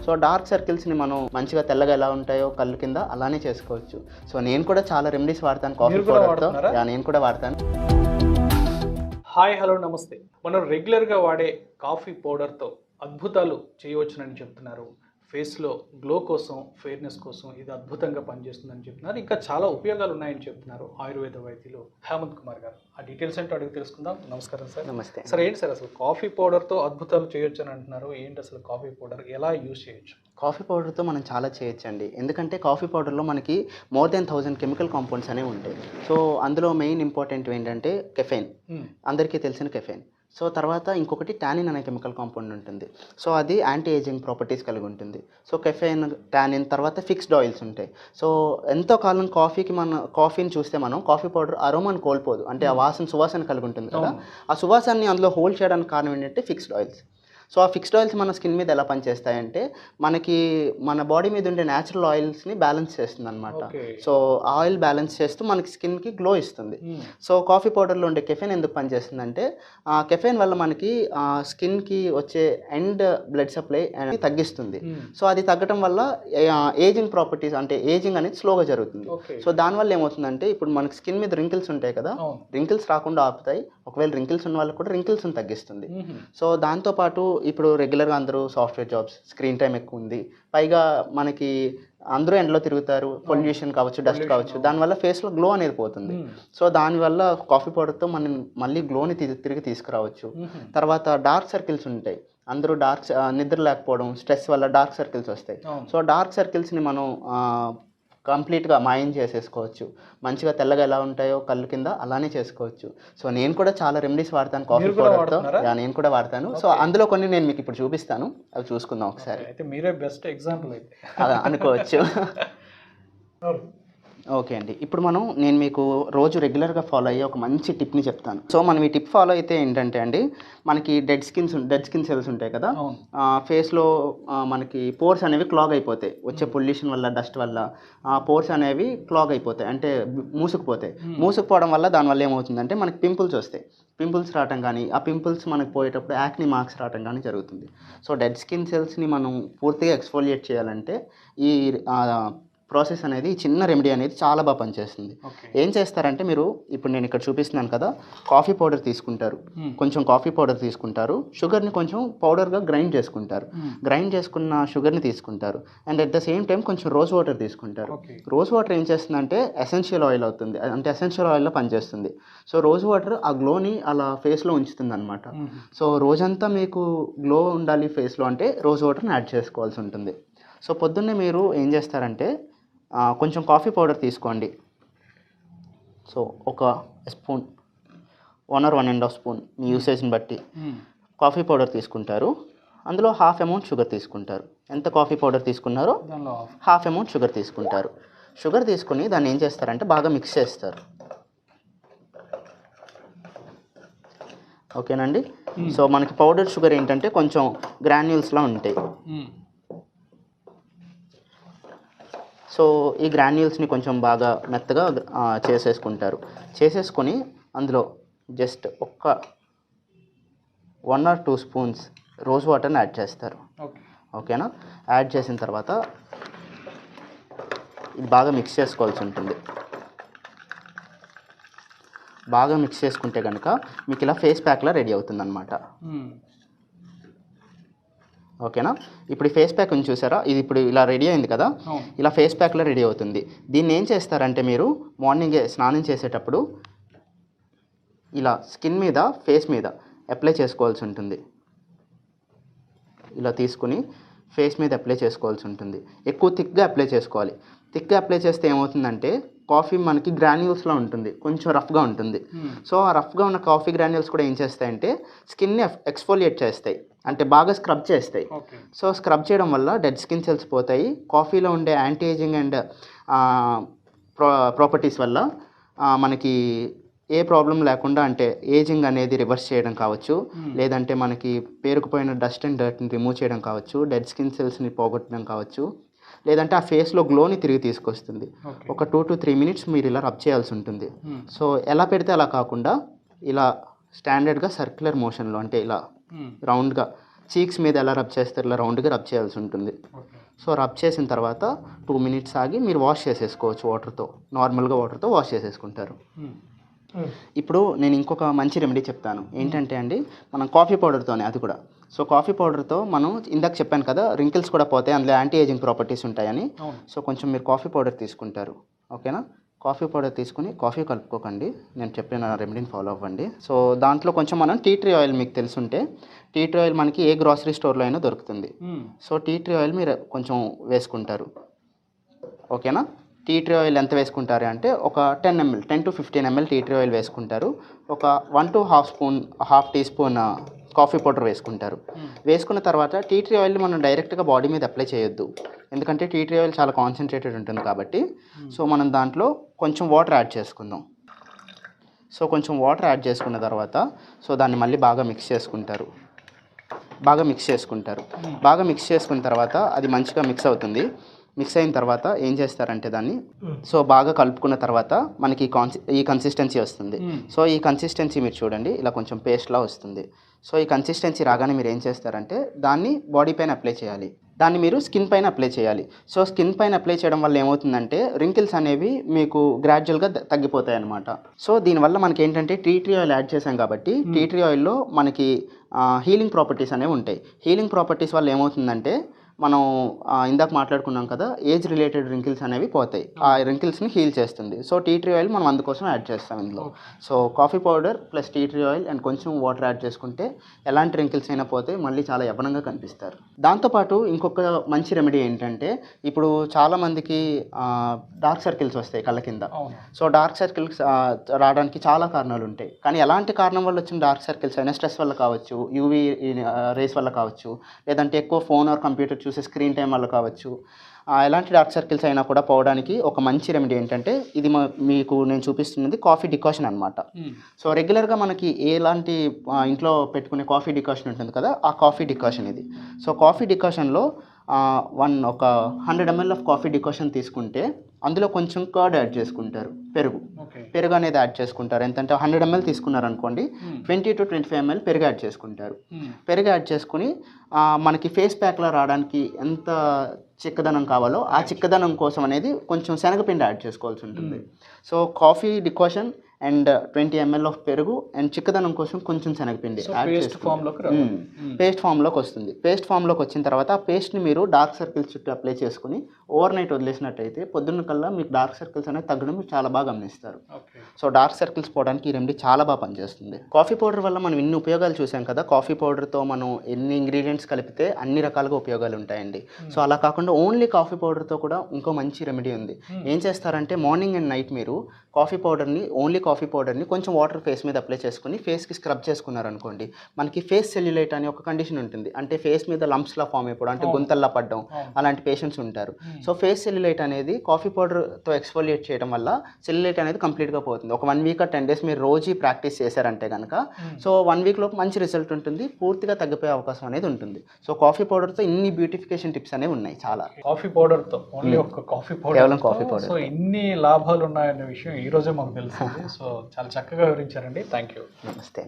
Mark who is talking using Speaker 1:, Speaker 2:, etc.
Speaker 1: So dark సర్కిల్స్ని మనం మంచిగా తెల్లగా ఎలా ఉంటాయో కళ్ళు కింద అలానే చేసుకోవచ్చు. సో నేను కూడా చాలా రెమెడీస్ వాడతాను కాఫీ పౌడర్తో. నేను కూడా వాడతాను.
Speaker 2: హాయ్, హలో, నమస్తే. మనం రెగ్యులర్గా వాడే కాఫీ పౌడర్తో అద్భుతాలు చేయవచ్చునని చెప్తున్నారు. ఫేస్లో గ్లో కోసం, ఫెయిర్నెస్ కోసం ఇది అద్భుతంగా పనిచేస్తుందని చెప్తున్నారు. ఇంకా చాలా ఉపయోగాలు ఉన్నాయని చెప్తున్నారు ఆయుర్వేద వైద్యులు హేమంత్ కుమార్ గారు. ఆ డీటెయిల్స్ ఏంటో అడిగి తెలుసుకుందాం. నమస్కారం సార్.
Speaker 1: నమస్తే
Speaker 2: సార్. ఏంటి సార్ అసలు కాఫీ పౌడర్తో అద్భుతాలు చేయొచ్చు అని అంటున్నారు? ఏంటి అసలు కాఫీ పౌడర్, ఎలా యూజ్ చేయొచ్చు?
Speaker 1: కాఫీ పౌడర్తో మనం చాలా చేయొచ్చండి. ఎందుకంటే కాఫీ పౌడర్లో మనకి మోర్ దెన్ 1000 కెమికల్ కాంపౌండ్స్ అనేవి ఉంటాయి. సో అందులో మెయిన్ ఇంపార్టెంట్ ఏంటంటే కెఫెయిన్, అందరికీ తెలిసిన కెఫెయిన్. సో తర్వాత ఇంకొకటి టానిన్ అనే కెమికల్ కాంపౌండ్ ఉంటుంది. సో అది యాంటీ ఏజింగ్ ప్రాపర్టీస్ కలిగి ఉంటుంది. సో కెఫెయిన్, టానిన్, తర్వాత ఫిక్స్డ్ ఆయిల్స్ ఉంటాయి. సో ఎంతో కాలం కాఫీని చూస్తే మనం కాఫీ పౌడర్ అరోమాని కోల్పోదు, అంటే ఆ సువాసన కలిగి ఉంటుంది కదా. ఆ సువాసనని అందులో హోల్డ్ చేయడానికి కారణం ఏంటంటే ఫిక్స్డ్ ఆయిల్స్. సో ఆ ఫిక్స్డ్ ఆయిల్స్ మన స్కిన్ మీద ఎలా పనిచేస్తాయంటే మన బాడీ మీద ఉండే న్యాచురల్ ఆయిల్స్ని బ్యాలెన్స్ చేస్తుంది అనమాట. సో ఆయిల్ బ్యాలెన్స్ చేస్తూ మనకి స్కిన్కి గ్లో ఇస్తుంది. సో కాఫీ పౌడర్లో ఉండే కెఫెయిన్ ఎందుకు పనిచేస్తుందంటే కెఫెయిన్ వల్ల మనకి స్కిన్కి వచ్చే ఎండ్ బ్లడ్ సప్లై అనేది తగ్గిస్తుంది. సో అది తగ్గడం వల్ల ఏజింగ్ ప్రాపర్టీస్, అంటే ఏజింగ్ అనేది స్లోగా జరుగుతుంది. సో దానివల్ల ఏమవుతుందంటే ఇప్పుడు మనకి స్కిన్ మీద రింకిల్స్ ఉంటాయి కదా, రింకిల్స్ రాకుండా ఆపుతాయి. ఒకవేళ రింకిల్స్ ఉన్న వాళ్ళకి కూడా రింకిల్స్ని తగ్గిస్తుంది. సో దాంతోపాటు ఇప్పుడు రెగ్యులర్గా అందరూ సాఫ్ట్వేర్ జాబ్స్, స్క్రీన్ టైం ఎక్కువ ఉంది, పైగా మనకి అందరూ ఎండలో తిరుగుతారు, పొల్యూషన్ కావచ్చు, డస్ట్ కావచ్చు, దానివల్ల ఫేస్లో గ్లో అనేది పోతుంది. సో దానివల్ల కాఫీ పౌడర్తో మనం మళ్ళీ గ్లోని తిరిగి తీసుకురావచ్చు. తర్వాత డార్క్ సర్కిల్స్ ఉంటాయి. అందరూ నిద్ర లేకపోవడం, స్ట్రెస్ వల్ల డార్క్ సర్కిల్స్ వస్తాయి. సో డార్క్ సర్కిల్స్ని మనం కంప్లీట్గా మాయం చేసేసుకోవచ్చు. మంచిగా తెల్లగా ఎలా ఉంటాయో కళ్ళు కింద అలానే చేసుకోవచ్చు. సో నేను కూడా చాలా రెమెడీస్ వాడతాను కాఫీ పౌడర్తో. నేను కూడా వాడతాను. సో అందులో కొన్ని నేను మీకు ఇప్పుడు చూపిస్తాను, అవి చూసుకుందాం ఒకసారి.
Speaker 2: అయితే మీరే బెస్ట్ ఎగ్జాంపుల్ అయితే
Speaker 1: అనుకోవచ్చు. ఓకే అండి, ఇప్పుడు నేను మీకు రోజు రెగ్యులర్గా ఫాలో అయ్యే ఒక మంచి టిప్ని చెప్తాను. సో మనం ఈ టిప్ ఫాలో అయితే ఏంటంటే అండి, మనకి డెడ్ స్కిన్ సెల్స్ ఉంటాయి కదా, ఫేస్లో మనకి పోర్స్ అనేవి క్లాగ్ అయిపోతాయి. వచ్చే పొల్యూషన్ వల్ల, డస్ట్ వల్ల పోర్స్ అనేవి క్లాగ్ అయిపోతాయి, అంటే మూసుకుపోతాయి. మూసుకుపోవడం వల్ల దానివల్ల ఏమవుతుందంటే మనకి పింపుల్స్ వస్తాయి. పింపుల్స్ రావటం కానీ, ఆ పింపుల్స్ మనకు పోయేటప్పుడు యాక్ని మార్క్స్ రావటం కానీ జరుగుతుంది. సో డెడ్ స్కిన్ సెల్స్ని మనం పూర్తిగా ఎక్స్ఫోలియేట్ చేయాలంటే ఈ ప్రాసెస్ అనేది, చిన్న రెమెడీ అనేది చాలా బాగా పనిచేస్తుంది. ఏం చేస్తారంటే, మీరు ఇప్పుడు నేను ఇక్కడ చూపిస్తున్నాను కదా, కాఫీ పౌడర్ తీసుకుంటారు, కొంచెం కాఫీ పౌడర్ తీసుకుంటారు, షుగర్ని కొంచెం పౌడర్గా గ్రైండ్ చేసుకుంటారు. గ్రైండ్ చేసుకున్న షుగర్ని తీసుకుంటారు, and at the same time కొంచెం రోజ్ వాటర్ తీసుకుంటారు. రోజ్ వాటర్ ఏం చేస్తుందంటే ఎసెన్షియల్ ఆయిల్ అవుతుంది, అంటే ఎసెన్షియల్ ఆయిల్లో పనిచేస్తుంది. సో రోజ్ వాటర్ ఆ గ్లోని అలా ఫేస్లో ఉంచుతుంది అనమాట. సో రోజంతా మీకు గ్లో ఉండాలి ఫేస్లో అంటే రోజ్ వాటర్ని యాడ్ చేసుకోవాల్సి ఉంటుంది. సో పొద్దున్నే మీరు ఏం చేస్తారంటే, కొంచెం కాఫీ పౌడర్ తీసుకోండి. సో ఒక స్పూన్, 1 or 1.5 స్పూన్ మీ యూసేజ్ని బట్టి కాఫీ పౌడర్ తీసుకుంటారు. అందులో హాఫ్ అమౌంట్ షుగర్ తీసుకుంటారు. ఎంత కాఫీ పౌడర్ తీసుకున్నారో హాఫ్ అమౌంట్ షుగర్ తీసుకుంటారు. షుగర్ తీసుకుని దాన్ని ఏం చేస్తారంటే బాగా మిక్స్ చేస్తారు. ఓకేనండి. సో మనకి పౌడర్ షుగర్ ఏంటంటే కొంచెం గ్రాన్యూల్స్లా ఉంటాయి. సో ఈ గ్రాన్యూల్స్ని కొంచెం బాగా మెత్తగా చేసేసుకొని అందులో జస్ట్ 1 or 2 స్పూన్స్ రోజ్ వాటర్ని యాడ్ చేస్తారు. ఓకేనా. యాడ్ చేసిన తర్వాత ఇది బాగా మిక్స్ చేసుకోవాల్సి ఉంటుంది. బాగా మిక్స్ చేసుకుంటే కనుక మీకు ఇలా ఫేస్ ప్యాక్లా రెడీ అవుతుంది అన్నమాట. ఓకేనా. ఇప్పుడు ఈ ఫేస్ ప్యాక్ ఉంది చూసారా, ఇది ఇప్పుడు ఇలా రెడీ అయింది కదా, ఇలా ఫేస్ ప్యాక్లో రెడీ అవుతుంది. దీన్ని ఏం చేస్తారంటే, మీరు మార్నింగే స్నానం చేసేటప్పుడు ఇలా స్కిన్ మీద, ఫేస్ మీద అప్లై చేసుకోవాల్సి ఉంటుంది. ఇలా తీసుకుని ఫేస్ మీద అప్లై చేసుకోవాల్సి ఉంటుంది. ఎక్కువ థిక్గా అప్లై చేసుకోవాలి. థిక్గా అప్లై చేస్తే ఏమవుతుందంటే, కాఫీ మనకి గ్రాన్యూల్స్లో ఉంటుంది, కొంచెం రఫ్గా ఉంటుంది. సో ఆ రఫ్గా ఉన్న కాఫీ గ్రాన్యూల్స్ కూడా ఏం చేస్తాయంటే స్కిన్ని ఎక్స్ఫోలియేట్ చేస్తాయి, అంటే బాగా స్క్రబ్ చేస్తాయి. సో స్క్రబ్ చేయడం వల్ల డెడ్ స్కిన్ సెల్స్ పోతాయి. కాఫీలో ఉండే యాంటీ ఏజింగ్ అండ్ ప్రాపర్టీస్ వల్ల మనకి ఏ ప్రాబ్లం లేకుండా, అంటే ఏజింగ్ అనేది రివర్స్ చేయడం కావచ్చు, లేదంటే మనకి పేరుకుపోయిన డస్ట్ అండ్ డర్ట్ని రిమూవ్ చేయడం కావచ్చు, డెడ్ స్కిన్ సెల్స్ని పోగొట్టడం కావచ్చు, లేదంటే ఆ ఫేస్లో గ్లోని తిరిగి తీసుకొస్తుంది.
Speaker 2: ఓకే.
Speaker 1: ఒక 2 to 3 మినిట్స్ మీరు ఇలా రబ్ చేయాల్సి ఉంటుంది. సో ఎలా పెడితే అలా కాకుండా ఇలా స్టాండర్డ్గా సర్క్యులర్ మోషన్లో, అంటే ఇలా రౌండ్గా చీక్స్ మీద ఎలా రబ్ చేస్తారు ఇలా రౌండ్గా రబ్ చేయాల్సి ఉంటుంది.
Speaker 2: ఓకే.
Speaker 1: సో రబ్ చేసిన తర్వాత 2 మినిట్స్ ఆగి మీరు వాష్ చేసేసుకోవచ్చు వాటర్తో, నార్మల్గా వాటర్తో వాష్ చేసేసుకుంటారు. ఇప్పుడు నేను ఇంకొక మంచి రెమెడీ చెప్తాను. ఏంటంటే అండి, మనం కాఫీ పౌడర్తోనే, అది కూడా. సో కాఫీ పౌడర్తో మనం ఇందాక చెప్పాను కదా రింకిల్స్ కూడా పోతాయి, అందులో యాంటీ ఏజింగ్ ప్రాపర్టీస్ ఉంటాయని. సో కొంచెం మీరు కాఫీ పౌడర్ తీసుకుంటారు, ఓకేనా. కాఫీ పౌడర్ తీసుకుని కాఫీ కలుపుకోకండి, నేను చెప్పిన రెమెడీని ఫాలో అవ్వండి. సో దాంట్లో కొంచెం మనం టీ ట్రీ ఆయిల్, మీకు తెలుసుంటే టీ ట్రీ ఆయిల్ మనకి ఏ గ్రాసరీ స్టోర్లో అయినా దొరుకుతుంది. సో టీ ట్రీ ఆయిల్ మీరు కొంచెం వేసుకుంటారు, ఓకేనా. టీ ట్రీ ఆయిల్ ఎంత వేసుకుంటారు అంటే ఒక 10 to 15 ml tea tree oil వేసుకుంటారు. ఒక 1 to half teaspoon coffee powder వేసుకుంటారు. వేసుకున్న తర్వాత టీ ట్రీ ఆయిల్ని మనం డైరెక్ట్గా బాడీ మీద అప్లై చేయొద్దు, ఎందుకంటే టీ ట్రీ ఆయిల్ చాలా కాన్సన్ట్రేటెడ్ ఉంటుంది కాబట్టి. సో మనం దాంట్లో కొంచెం వాటర్ యాడ్ చేసుకుందాం. సో కొంచెం వాటర్ యాడ్ చేసుకున్న తర్వాత సో దాన్ని మళ్ళీ బాగా మిక్స్ చేసుకుంటారు. బాగా మిక్స్ చేసుకున్న తర్వాత అది మంచిగా మిక్స్ అవుతుంది. మిక్స్ అయిన తర్వాత ఏం చేస్తారంటే దాన్ని సో బాగా కలుపుకున్న తర్వాత మనకి ఈ కన్సిస్టెన్సీ వస్తుంది. సో ఈ కన్సిస్టెన్సీ మీరు చూడండి, ఇలా కొంచెం పేస్ట్లా వస్తుంది. సో ఈ కన్సిస్టెన్సీ రాగానే మీరు ఏం చేస్తారంటే దాన్ని బాడీ పైన అప్లై చేయాలి, దాన్ని మీరు స్కిన్ పైన అప్లై చేయాలి. సో స్కిన్ పైన అప్లై చేయడం వల్ల ఏమవుతుందంటే రింకిల్స్ అనేవి మీకు గ్రాడ్యువల్గా తగ్గిపోతాయి అన్నమాట. సో దీనివల్ల మనకి ఏంటంటే టీ ట్రీ ఆయిల్ యాడ్ చేసాం కాబట్టి టీ ట్రీ ఆయిల్లో మనకి హీలింగ్ ప్రాపర్టీస్ అనేవి ఉంటాయి. హీలింగ్ ప్రాపర్టీస్ వల్ల ఏమవుతుందంటే మనం ఇందాక మాట్లాడుకున్నాం కదా, ఏజ్ రిలేటెడ్ రింకిల్స్ అనేవి పోతాయి, ఆ రింకిల్స్ని హీల్ చేస్తుంది. సో టీ ట్రీ ఆయిల్ మనం అందుకోసం యాడ్ చేస్తాం ఇందులో. So coffee powder plus tea tree oil and కొంచెం వాటర్ యాడ్ చేసుకుంటే ఎలాంటి రింకిల్స్ అయినా పోతే మళ్ళీ చాలా యవ్వనంగా కనిపిస్తారు. దాంతోపాటు ఇంకొక మంచి రెమెడీ ఏంటంటే, ఇప్పుడు చాలామందికి డార్క్ సర్కిల్స్ వస్తాయి కళ్ళ కింద. సో డార్క్ సర్కిల్స్ రావడానికి చాలా కారణాలు ఉంటాయి, కానీ ఎలాంటి కారణం వల్ల వచ్చిన డార్క్ సర్కిల్స్ అయినా స్ట్రెస్ వల్ల కావచ్చు, యూవీ రేస్ వల్ల కావచ్చు, లేదంటే ఎక్కువ ఫోన్ ఆర్ కంప్యూటర్ చూసే స్క్రీన్ టైం వల్ల కావచ్చు. ఎలాంటి డార్క్ సర్కిల్స్ అయినా కూడా పోవడానికి ఒక మంచి రెమెడీ ఏంటంటే, ఇది మీకు నేను చూపిస్తున్నది కాఫీ డికాషన్ అనమాట. సో రెగ్యులర్గా మనకి ఎలాంటి ఇంట్లో పెట్టుకునే కాఫీ డికాషన్ ఉంటుంది కదా, ఆ కాఫీ డికాషన్ ఇది. సో కాఫీ డికాషన్లో ఒక 100 ml ఆఫ్ కాఫీ డికాషన్ తీసుకుంటే అందులో కొంచెం కర్డ్ యాడ్ చేసుకుంటారు, పెరుగు అనేది యాడ్ చేసుకుంటారు. ఎంతంటే 100 ml తీసుకున్నారు అనుకోండి, 20 to 25 ml పెరుగు యాడ్ చేసుకుంటారు. పెరుగు యాడ్ చేసుకుని మనకి ఫేస్ ప్యాక్లా రావడానికి ఎంత చిక్కదనం కావాలో ఆ చిక్కదనం కోసం అనేది కొంచెం శనగపిండి యాడ్ చేసుకోవాల్సి ఉంటుంది. So coffee decoction and 20 ml of పెరుగు అండ్ చిక్కదనం కోసం కొంచెం శనగపిండి యాడ్ చేసుకుంటాం. పేస్ట్ ఫామ్లోకి వస్తుంది. పేస్ట్ ఫామ్లోకి వచ్చిన తర్వాత ఆ పేస్ట్ని మీరు డార్క్ సర్కిల్స్ చుట్టూ అప్లై చేసుకుని ఓవర్ నైట్ వదిలేసినట్టయితే పొద్దున్న కల్లా మీకు డార్క్ సర్కిల్స్ అనేది తగ్గడం మీరు చాలా బాగా గమనిస్తారు. సో డార్క్ సర్కిల్స్ పోవడానికి ఈ రెమెడీ చాలా బాగా పనిచేస్తుంది. కాఫీ పౌడర్ వల్ల మనం ఇన్ని ఉపయోగాలు చూసాం కదా, కాఫీ పౌడర్తో మనం ఎన్ని ఇంగ్రీడియంట్స్ కలిపితే అన్ని రకాలుగా ఉపయోగాలు ఉంటాయండి. సో అలా కాకుండా ఓన్లీ కాఫీ పౌడర్తో కూడా ఇంకో మంచి రెమెడీ ఉంది. ఏం చేస్తారంటే మార్నింగ్ అండ్ నైట్ మీరు ఓన్లీ కాఫీ పౌడర్ని కొంచెం వాటర్ ఫేస్ మీద అప్లై చేసుకుని ఫేస్కి స్క్రబ్ చేసుకున్నారనుకోండి, మనకి ఫేస్ సెల్యులైట్ అనే ఒక కండిషన్ ఉంటుంది. అంటే ఫేస్ మీద లంప్స్లా ఫామ్ అయిపోవడం, అంటే గుంతల్లా పడడం, అలాంటి పేషెంట్స్ ఉంటారు. సో ఫేస్ సెల్యులైట్ అనేది కాఫీ పౌడర్తో ఎక్స్ఫోలియేట్ చేయడం వల్ల సెల్యులైట్ అనేది కంప్లీట్గా పోతుంది. ఒక 1 week or 10 days మీరు రోజు ప్రాక్టీస్ చేశారంటే కనుక సో 1 week లోపు మంచి రిజల్ట్ ఉంటుంది, పూర్తిగా తగ్గిపోయే అవకాశం అనేది ఉంటుంది. సో కాఫీ పౌడర్తో ఇన్ని బ్యూటిఫికేషన్ టిప్స్ అనేవి ఉన్నాయి చాలా.
Speaker 2: కాఫీ పౌడర్తో ఓన్లీ ఒక కాఫీ పౌడర్,
Speaker 1: కేవలం కాఫీ పౌడర్.
Speaker 2: సో ఇన్ని లాభాలు ఉన్నాయనే విషయం ఈ రోజే మాకు తెలిసింది. సో చాలా చక్కగా వివరించారండి. Thank you.
Speaker 1: నమస్తే.